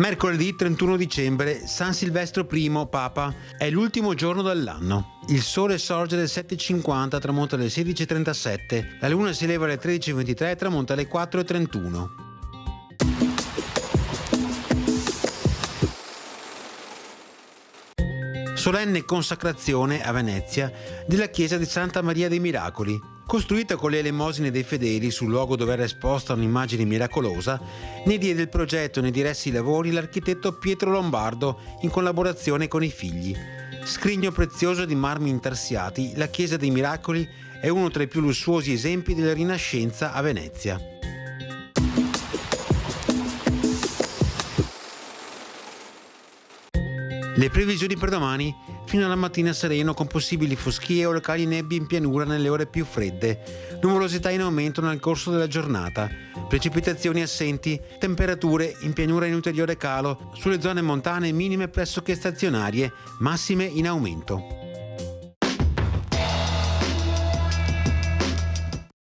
Mercoledì 31 dicembre, San Silvestro I, Papa, è l'ultimo giorno dell'anno. Il sole sorge alle 7:50, tramonta alle 16:37, la luna si leva alle 13:23 e tramonta alle 4:31. Solenne consacrazione a Venezia della chiesa di Santa Maria dei Miracoli. Costruita con le elemosine dei fedeli sul luogo dove era esposta un'immagine miracolosa, ne diede il progetto e ne diresse i lavori l'architetto Pietro Lombardo in collaborazione con i figli. Scrigno prezioso di marmi intarsiati, la chiesa dei Miracoli è uno tra i più lussuosi esempi della Rinascenza a Venezia. Le previsioni per domani: fino alla mattina sereno con possibili foschie o locali nebbie in pianura nelle ore più fredde, nuvolosità in aumento nel corso della giornata, precipitazioni assenti, temperature in pianura in ulteriore calo, sulle zone montane minime pressoché stazionarie, massime in aumento.